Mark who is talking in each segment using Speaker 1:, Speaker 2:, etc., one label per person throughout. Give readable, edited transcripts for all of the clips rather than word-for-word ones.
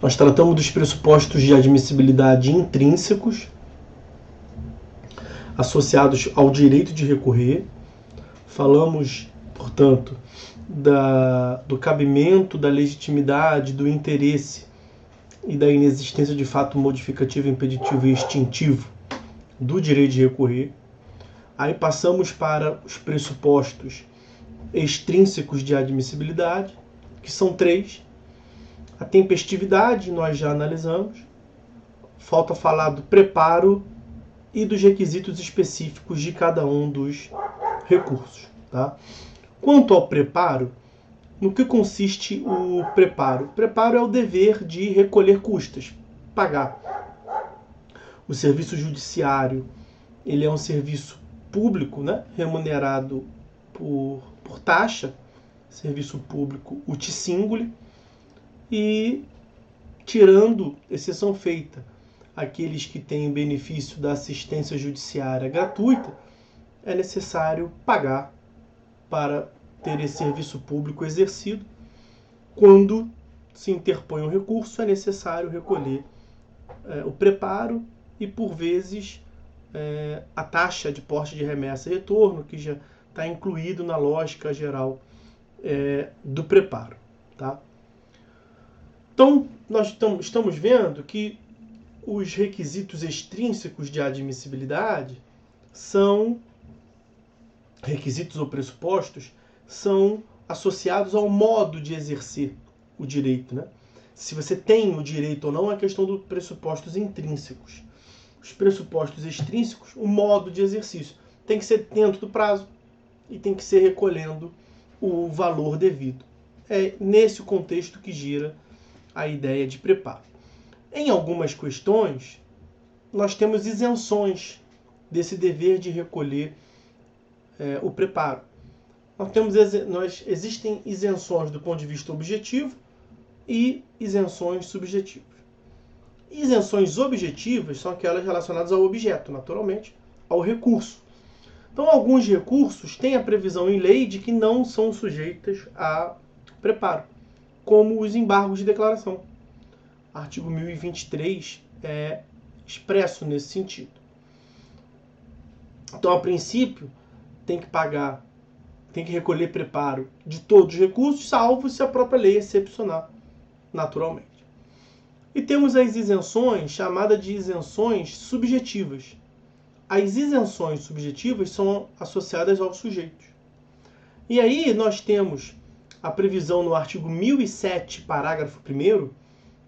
Speaker 1: Nós tratamos dos pressupostos de admissibilidade intrínsecos associados ao direito de recorrer. Falamos, portanto, do cabimento, da legitimidade, do interesse e da inexistência de fato modificativo, impeditivo e extintivo do direito de recorrer. Aí passamos para os pressupostos extrínsecos de admissibilidade, que são 3. A tempestividade nós já analisamos. Falta falar do preparo e dos requisitos específicos de cada um dos recursos. Tá? Quanto ao preparo, no que consiste o preparo? O preparo é o dever de recolher custas, pagar. O serviço judiciário, ele é um serviço público, né, remunerado por taxa, serviço público uti singuli, e tirando exceção feita aqueles que têm o benefício da assistência judiciária gratuita, é necessário pagar para ter esse serviço público exercido. Quando se interpõe um recurso, é necessário recolher o preparo e, por vezes, a taxa de porte de remessa e retorno, que já está incluído na lógica geral do preparo. Tá? Então, nós estamos vendo que os requisitos extrínsecos de admissibilidade são requisitos ou pressupostos, são associados ao modo de exercer o direito. Né? Se você tem o direito ou não é questão dos pressupostos intrínsecos. Os pressupostos extrínsecos, o modo de exercício. Tem que ser dentro do prazo e tem que ser recolhendo o valor devido. É nesse contexto que gira a ideia de preparo. Em algumas questões, nós temos isenções desse dever de recolher o preparo. Existem isenções do ponto de vista objetivo e isenções subjetivas. Isenções objetivas são aquelas relacionadas ao objeto, naturalmente, ao recurso. Então, alguns recursos têm a previsão em lei de que não são sujeitas a preparo, como os embargos de declaração. Artigo 1023 é expresso nesse sentido. Então, a princípio, tem que recolher preparo de todos os recursos, salvo se a própria lei excepcionar, naturalmente. E temos as isenções, chamadas de isenções subjetivas. As isenções subjetivas são associadas aos sujeitos. E aí nós temos a previsão no artigo 1007, parágrafo 1º.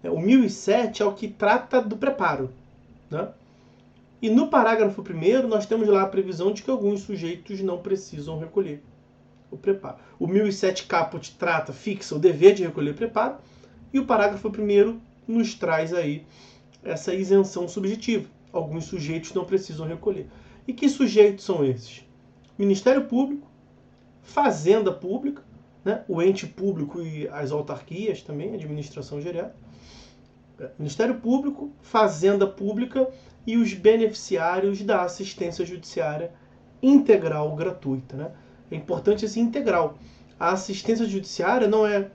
Speaker 1: O 1007 é o que trata do preparo. Né? E no parágrafo 1º nós temos lá a previsão de que alguns sujeitos não precisam recolher o preparo. O 1007 caput fixa o dever de recolher preparo, e o parágrafo 1º nos traz aí essa isenção subjetiva. Alguns sujeitos não precisam recolher. E que sujeitos são esses? Ministério Público, Fazenda Pública, né? O ente público e as autarquias também, administração direta. Ministério Público, Fazenda Pública e os beneficiários da assistência judiciária integral gratuita. Né? É importante esse integral. A assistência judiciária não é,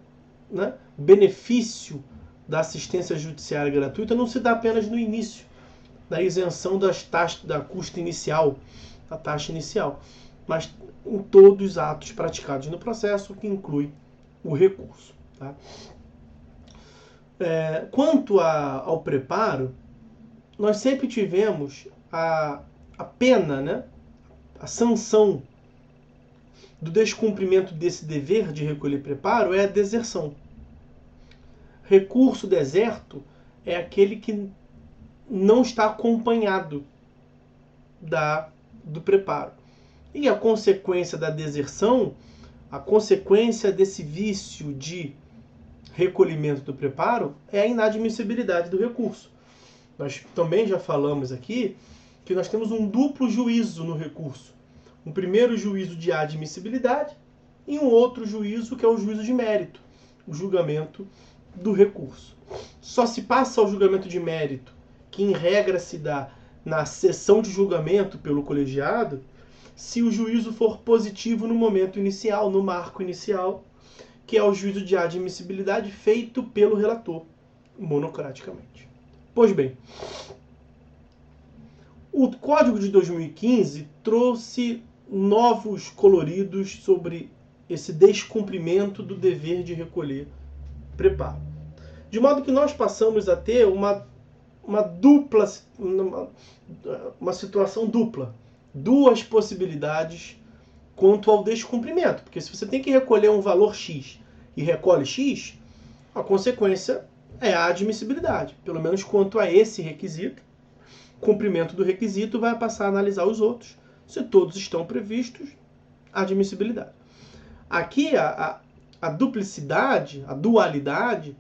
Speaker 1: né, benefício da assistência judiciária gratuita, não se dá apenas no início, da isenção das taxas, da custa inicial, da taxa inicial, mas em todos os atos praticados no processo, que inclui o recurso. Tá? Quanto ao preparo, nós sempre tivemos a pena, né, a sanção do descumprimento desse dever de recolher preparo é a deserção. Recurso deserto é aquele que não está acompanhado do preparo. E a consequência da deserção, a consequência desse vício de recolhimento do preparo é a inadmissibilidade do recurso. Nós também já falamos aqui que nós temos um duplo juízo no recurso. Um primeiro juízo de admissibilidade e um outro juízo que é o juízo de mérito, o julgamento do recurso. Só se passa ao julgamento de mérito, que em regra se dá na sessão de julgamento pelo colegiado, se o juízo for positivo no momento inicial, no marco inicial, que é o juízo de admissibilidade feito pelo relator. monocraticamente. Pois bem, o Código de 2015 trouxe novos coloridos sobre esse descumprimento do dever de recolher preparo. De modo que nós passamos a ter uma situação dupla, duas possibilidades quanto ao descumprimento. Porque se você tem que recolher um valor X e recolhe X, a consequência é a admissibilidade. Pelo menos quanto a esse requisito, cumprimento do requisito vai passar a analisar os outros. Se todos estão previstos, admissibilidade. Aqui a duplicidade, a dualidade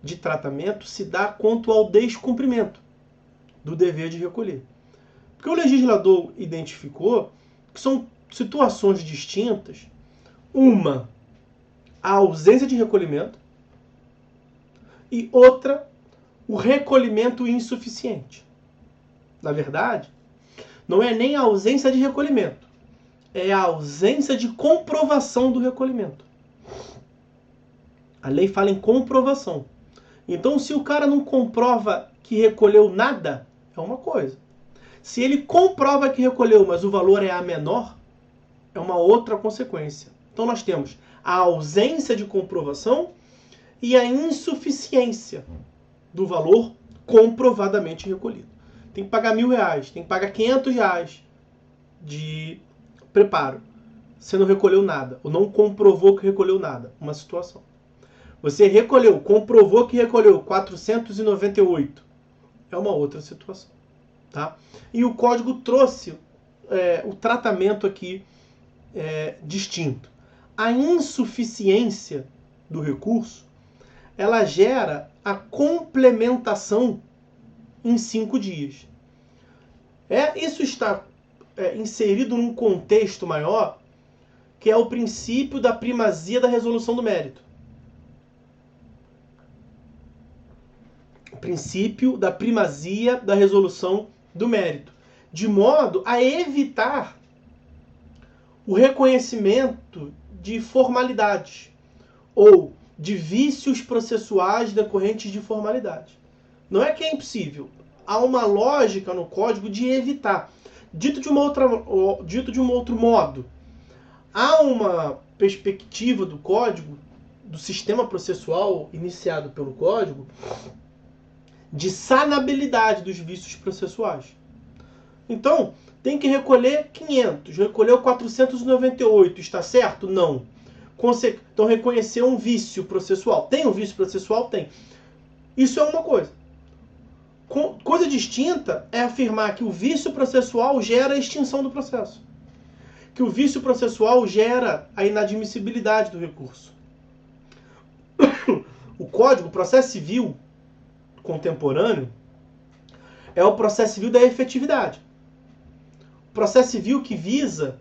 Speaker 1: de tratamento se dá quanto ao descumprimento do dever de recolher. Porque o legislador identificou que são situações distintas. Uma, a ausência de recolhimento, e outra, o recolhimento insuficiente. Na verdade, não é nem a ausência de recolhimento, é a ausência de comprovação do recolhimento. A lei fala em comprovação. Então, se o cara não comprova que recolheu nada, é uma coisa. Se ele comprova que recolheu, mas o valor é a menor, é uma outra consequência. Então, nós temos a ausência de comprovação e a insuficiência do valor comprovadamente recolhido. Tem que pagar R$1.000, tem que pagar R$500 de preparo. Você não recolheu nada, ou não comprovou que recolheu nada. Uma situação. Você recolheu, comprovou que recolheu 498. É uma outra situação. Tá? E o código trouxe o tratamento aqui distinto. A insuficiência do recurso, ela gera a complementação em 5 dias. Isso está inserido num contexto maior, que é o princípio da primazia da resolução do mérito. O princípio da primazia da resolução do mérito. De modo a evitar o reconhecimento de formalidades ou de vícios processuais decorrentes de formalidade. Não é que é impossível. Há uma lógica no código de evitar. Dito de um outro modo, há uma perspectiva do código, do sistema processual iniciado pelo código, de sanabilidade dos vícios processuais. Então, tem que recolher 500, recolheu 498, está certo? Não. Então, reconhecer um vício processual. Tem um vício processual? Tem. Isso é uma coisa. Coisa distinta é afirmar que o vício processual gera a extinção do processo. Que o vício processual gera a inadmissibilidade do recurso. O Código, o processo civil contemporâneo, é o processo civil da efetividade. O processo civil que visa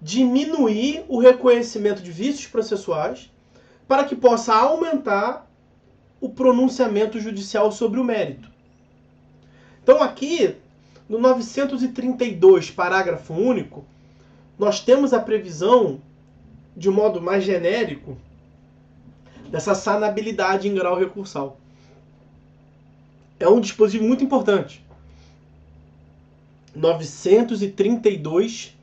Speaker 1: diminuir o reconhecimento de vícios processuais para que possa aumentar o pronunciamento judicial sobre o mérito. Então aqui, no 932, parágrafo único, nós temos a previsão, de modo mais genérico, dessa sanabilidade em grau recursal. É um dispositivo muito importante. 932,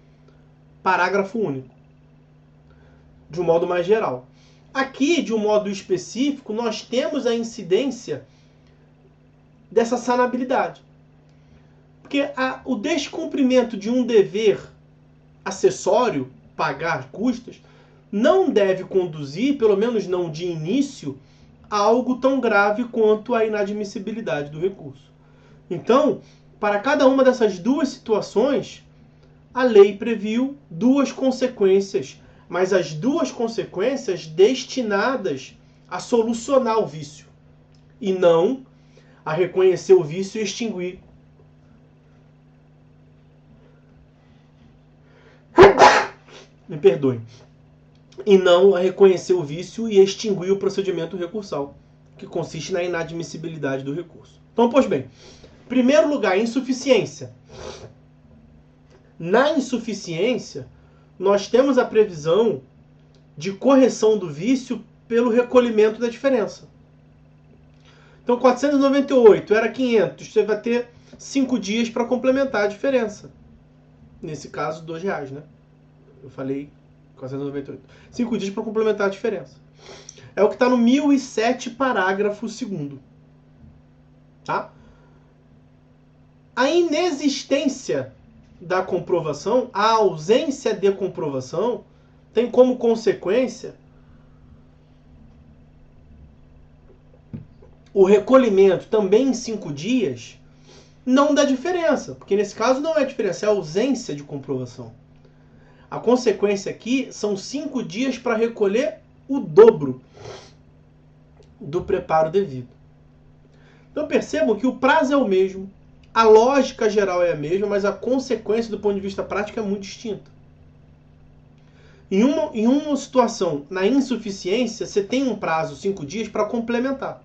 Speaker 1: parágrafo único. De um modo mais geral. Aqui, de um modo específico, nós temos a incidência dessa sanabilidade. Porque o descumprimento de um dever acessório, pagar custas, não deve conduzir, pelo menos não de início, a algo tão grave quanto a inadmissibilidade do recurso. Então, para cada uma dessas duas situações, a lei previu duas consequências, mas as duas consequências destinadas a solucionar o vício, e não a reconhecer o vício e extinguir. Me perdoe. E não a reconhecer o vício e extinguir o procedimento recursal, que consiste na inadmissibilidade do recurso. Então, pois bem, em primeiro lugar, insuficiência. Na insuficiência, nós temos a previsão de correção do vício pelo recolhimento da diferença. Então 498 era 500, você vai ter 5 dias para complementar a diferença. Nesse caso, R$2, né? Eu falei 498. 5 dias para complementar a diferença. É o que está no 1007, parágrafo 2º. Tá? A inexistência da comprovação, a ausência de comprovação, tem como consequência o recolhimento também em 5 dias não dá diferença, porque nesse caso não é diferença, é ausência de comprovação. A consequência aqui são 5 dias para recolher o dobro do preparo devido. Então percebam que o prazo é o mesmo, a lógica geral é a mesma, mas a consequência do ponto de vista prático é muito distinta. Em uma situação, na insuficiência, você tem um prazo, 5 dias, para complementar.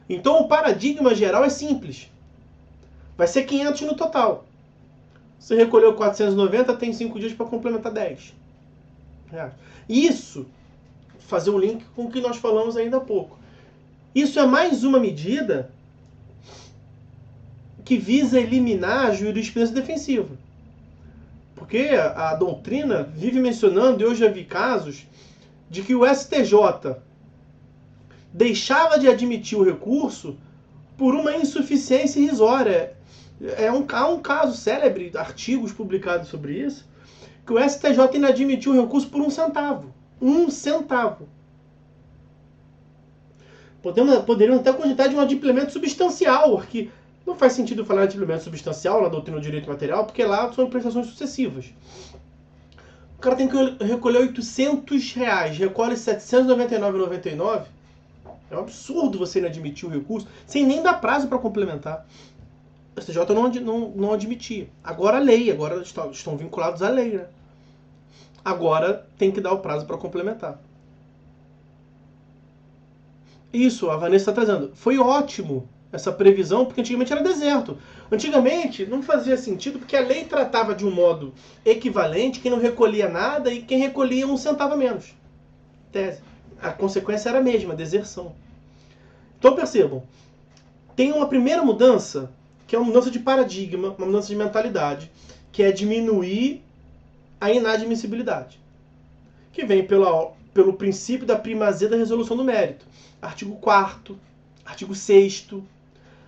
Speaker 1: Então o paradigma geral é simples. Vai ser 500 no total. Você recolheu 490, tem 5 dias para complementar 10. Isso, fazer um link com o que nós falamos ainda há pouco. Isso é mais uma medida que visa eliminar a jurisprudência defensiva. Porque a doutrina vive mencionando, e eu já vi casos, de que o STJ deixava de admitir o recurso por uma insuficiência irrisória. Há um caso célebre, artigos publicados sobre isso, que o STJ inadmitiu o recurso por 1 centavo. 1 centavo. Poderíamos até cogitar de um adimplemento substancial, que não faz sentido falar de adimplemento substancial na doutrina do direito material, porque lá são prestações sucessivas. O cara tem que recolher R$800, recolhe R$799,99. É um absurdo você inadmitir o recurso sem nem dar prazo para complementar. O STJ não admitia. Agora a lei, agora estão vinculados à lei, né? Agora tem que dar o prazo para complementar. Isso, a Vanessa está trazendo. Foi ótimo essa previsão, porque antigamente era deserto. Antigamente não fazia sentido, porque a lei tratava de um modo equivalente, quem não recolhia nada e quem recolhia 1 centavo a menos. Tese. A consequência era a mesma, deserção. Então percebam, tem uma primeira mudança, que é uma mudança de paradigma, uma mudança de mentalidade, que é diminuir a inadmissibilidade, que vem pelo princípio da primazia da resolução do mérito. Artigo 4º, artigo 6º,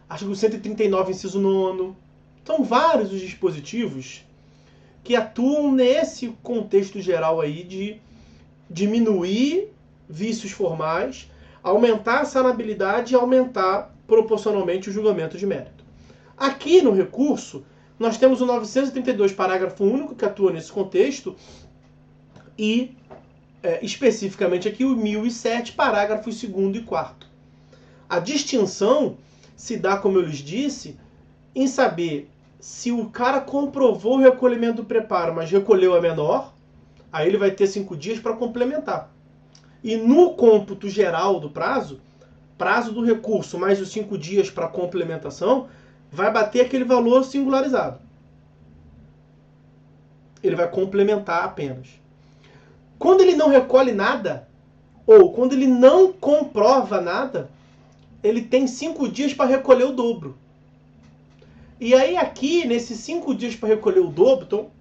Speaker 1: artigo 139, inciso 9º. São vários os dispositivos que atuam nesse contexto geral aí de diminuir vícios formais, aumentar a sanabilidade e aumentar proporcionalmente o julgamento de mérito. Aqui no recurso, nós temos o 932, parágrafo único, que atua nesse contexto, e especificamente aqui o 1007, parágrafos 2º e 4º. A distinção se dá, como eu lhes disse, em saber se o cara comprovou o recolhimento do preparo, mas recolheu a menor, aí ele vai ter 5 dias para complementar. E no cômputo geral do prazo do recurso mais os 5 dias para complementação, vai bater aquele valor singularizado. Ele vai complementar apenas. Quando ele não recolhe nada, ou quando ele não comprova nada, ele tem 5 dias para recolher o dobro. E aí aqui, nesses 5 dias para recolher o dobro, então,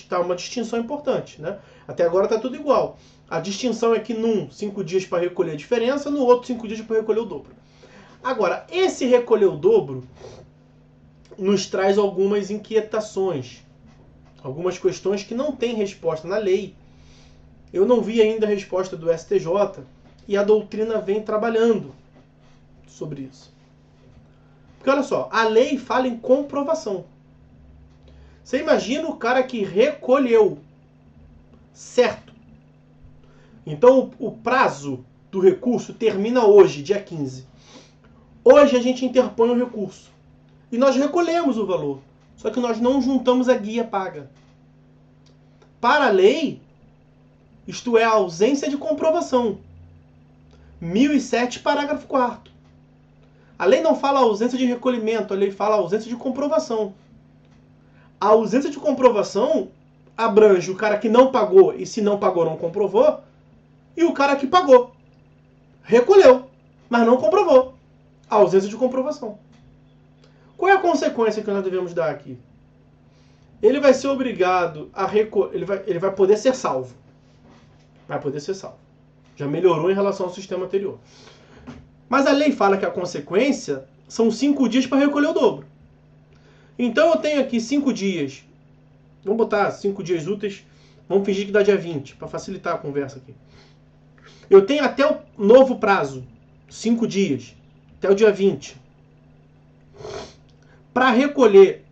Speaker 1: tá uma distinção importante, né? Até agora está tudo igual. A distinção é que num 5 dias para recolher a diferença, no outro 5 dias para recolher o dobro. Agora, esse recolher o dobro nos traz algumas inquietações, algumas questões que não têm resposta na lei. Eu não vi ainda a resposta do STJ e a doutrina vem trabalhando sobre isso. Porque olha só, a lei fala em comprovação. Você imagina o cara que recolheu, certo? Então o prazo do recurso termina hoje, dia 15. Hoje a gente interpõe o recurso. E nós recolhemos o valor. Só que nós não juntamos a guia paga. Para a lei, isto é a ausência de comprovação. 1007, parágrafo 4º. A lei não fala ausência de recolhimento, a lei fala ausência de comprovação. A ausência de comprovação abrange o cara que não pagou e se não pagou não comprovou, e o cara que pagou. Recolheu, mas não comprovou. A ausência de comprovação. Qual é a consequência que nós devemos dar aqui? Ele vai ser obrigado a ele vai poder ser salvo. Vai poder ser salvo. Já melhorou em relação ao sistema anterior. Mas a lei fala que a consequência são 5 dias para recolher o dobro. Então eu tenho aqui 5 dias. Vamos botar 5 dias úteis. Vamos fingir que dá dia 20, para facilitar a conversa aqui. Eu tenho até o novo prazo, 5 dias, até o dia 20, para recolher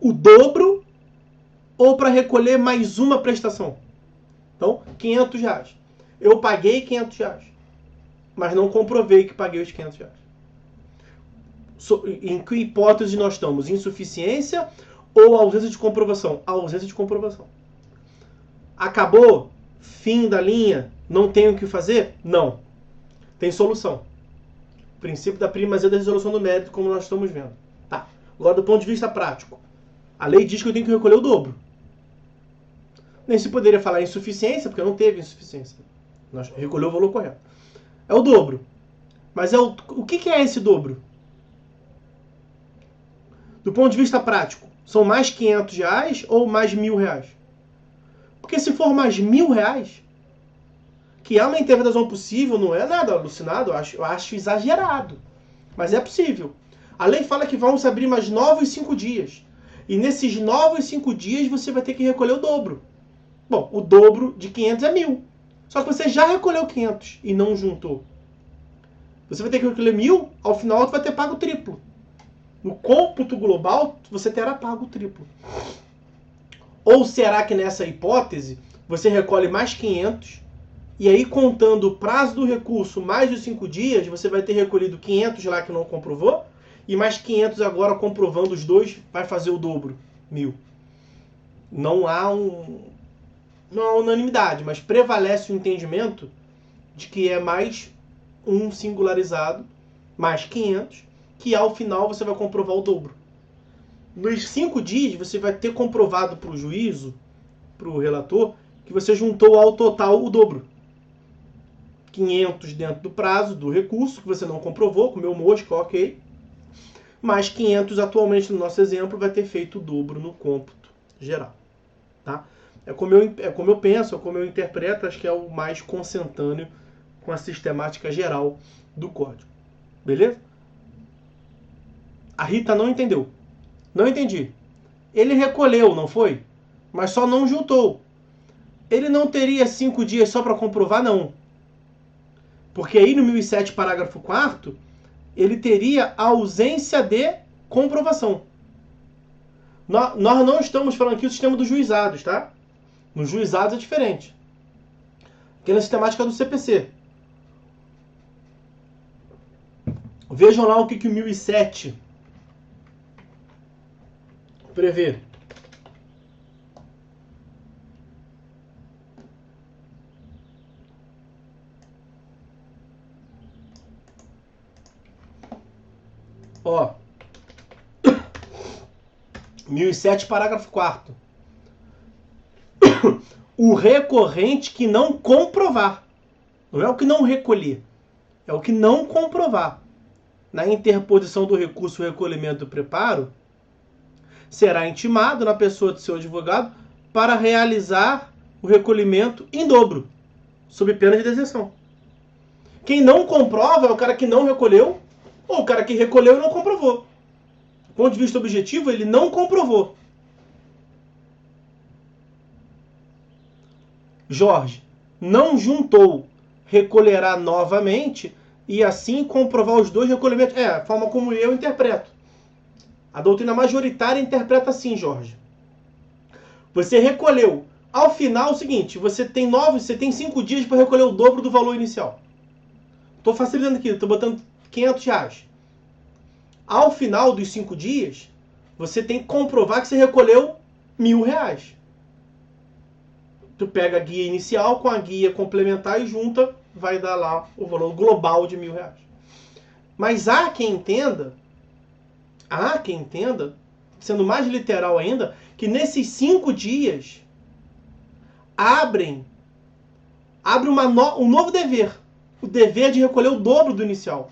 Speaker 1: o dobro ou para recolher mais uma prestação. Então, R$500. Eu paguei R$500, mas não comprovei que paguei os R$500. Em que hipótese nós estamos? Insuficiência ou ausência de comprovação? A ausência de comprovação. Acabou? Fim da linha? Não tenho o que fazer? Não. Tem solução. O princípio da primazia da resolução do mérito, como nós estamos vendo. Tá. Agora, do ponto de vista prático, a lei diz que eu tenho que recolher o dobro. Nem se poderia falar insuficiência, porque não teve insuficiência. Nós recolheu o valor correto. É o dobro. Mas o que é esse dobro? Do ponto de vista prático, são mais R$500 ou mais R$1.000? Porque se for mais R$1.000, que é uma interpretação possível, não é nada alucinado, eu acho exagerado. Mas é possível. A lei fala que vão se abrir mais novos 5 dias. E nesses novos 5 dias você vai ter que recolher o dobro. Bom, o dobro de 500 é 1.000. Só que você já recolheu 500 e não juntou. Você vai ter que recolher 1.000, ao final você vai ter pago o triplo. No cômputo global, você terá pago o triplo. Ou será que nessa hipótese, você recolhe mais 500, e aí contando o prazo do recurso mais os 5 dias, você vai ter recolhido 500 lá que não comprovou, e mais 500 agora comprovando os dois, vai fazer o dobro, 1.000. Não há unanimidade, mas prevalece o entendimento de que é mais um singularizado, mais 500, que ao final você vai comprovar o dobro. Nos 5 dias, você vai ter comprovado para o juízo, para o relator, que você juntou ao total o dobro. 500 dentro do prazo do recurso, que você não comprovou, comeu mosca, ok. Mais 500 atualmente, no nosso exemplo, vai ter feito o dobro no cômputo geral. Tá? É como eu penso, é como eu interpreto, acho que é o mais consentâneo com a sistemática geral do código. Beleza? A Rita não entendeu. Não entendi. Ele recolheu, não foi? Mas só não juntou. Ele não teria 5 dias só para comprovar? Não. Porque aí no 1007, parágrafo 4º, ele teria a ausência de comprovação. Nós não estamos falando aqui do sistema dos juizados, tá? Nos juizados é diferente. Aqui na sistemática do CPC. Vejam lá o que o 1007 prevê. Ó. 1007, parágrafo 4º. O recorrente que não comprovar. Não é o que não recolher. É o que não comprovar. Na interposição do recurso recolhimento do preparo, será intimado na pessoa de seu advogado para realizar o recolhimento em dobro, sob pena de deserção. Quem não comprova é o cara que não recolheu ou o cara que recolheu e não comprovou. Do ponto de vista objetivo, ele não comprovou. Jorge, não juntou, recolherá novamente e assim comprovar os dois recolhimentos. É a forma como eu interpreto. A doutrina majoritária interpreta assim, Jorge. Você recolheu. Ao final, é o seguinte, você tem 5 dias para recolher o dobro do valor inicial. Estou facilitando aqui, estou botando R$500. Ao final dos 5 dias, você tem que comprovar que você recolheu R$1.000. Tu pega a guia inicial com a guia complementar e junta, vai dar lá o valor global de R$1.000. Mas há quem entenda, sendo mais literal ainda, que nesses 5 dias abre um novo dever. O dever de recolher o dobro do inicial.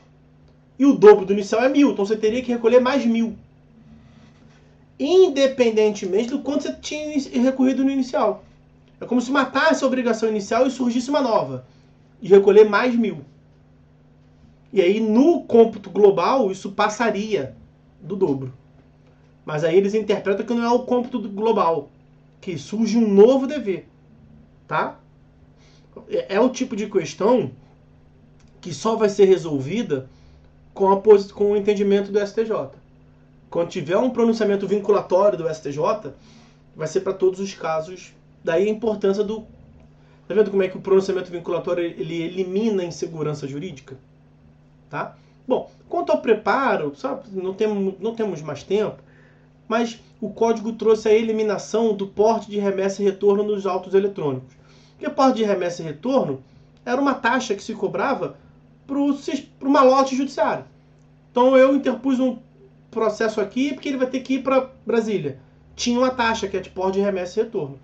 Speaker 1: E o dobro do inicial é 1.000, então você teria que recolher mais 1.000. Independentemente do quanto você tinha recorrido no inicial. É como se matasse a obrigação inicial e surgisse uma nova. E recolher mais 1.000. E aí, no cômputo global, isso passaria do dobro. Mas aí eles interpretam que não é o cômputo global, que surge um novo dever. Tá? É o tipo de questão que só vai ser resolvida com o entendimento do STJ. Quando tiver um pronunciamento vinculatório do STJ, vai ser para todos os casos. Daí a importância do... Tá vendo como é que o pronunciamento vinculatório ele elimina a insegurança jurídica? Tá? Bom, quanto ao preparo, sabe, não temos mais tempo, mas o código trouxe a eliminação do porte de remessa e retorno nos autos eletrônicos. Porque porte de remessa e retorno era uma taxa que se cobrava para o malote judiciário. Então eu interpus um processo aqui porque ele vai ter que ir para Brasília. Tinha uma taxa que é de porte de remessa e retorno.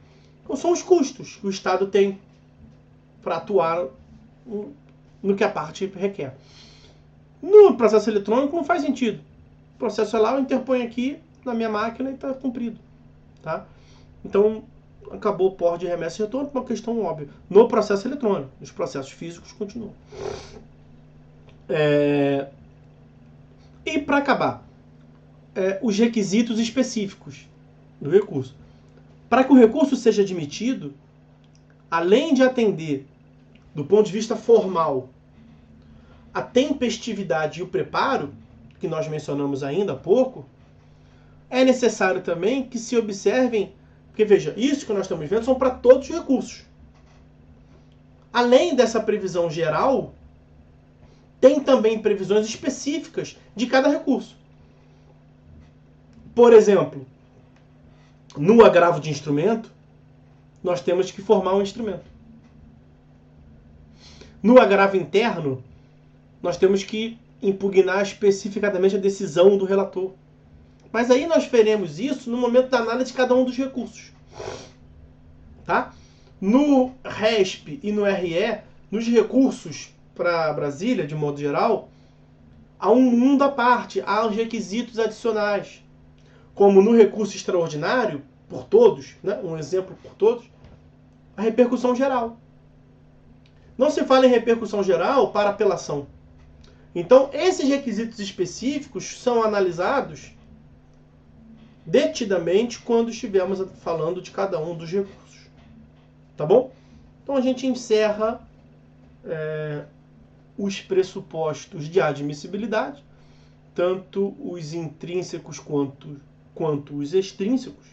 Speaker 1: Então são os custos que o Estado tem para atuar no que a parte requer. No processo eletrônico não faz sentido. O processo é lá, eu interponho aqui na minha máquina e está cumprido. Tá? Então, acabou o porte de remessa e retorno por uma questão óbvia. No processo eletrônico, os processos físicos continuam. E para acabar, os requisitos específicos do recurso. Para que o recurso seja admitido, além de atender, do ponto de vista formal, a tempestividade e o preparo, que nós mencionamos ainda há pouco, é necessário também que se observem, porque veja, isso que nós estamos vendo são para todos os recursos. Além dessa previsão geral, tem também previsões específicas de cada recurso. Por exemplo, no agravo de instrumento, nós temos que formar um instrumento. No agravo interno, nós temos que impugnar especificadamente a decisão do relator. Mas aí nós veremos isso no momento da análise de cada um dos recursos. Tá? No RESP e no RE, nos recursos para Brasília, de modo geral, há um mundo à parte, há os requisitos adicionais. Como no recurso extraordinário, por todos, né? Um exemplo por todos, a repercussão geral. Não se fala em repercussão geral para apelação. Então, esses requisitos específicos são analisados detidamente quando estivermos falando de cada um dos recursos. Tá bom? Então, a gente encerra os pressupostos de admissibilidade, tanto os intrínsecos quanto os extrínsecos.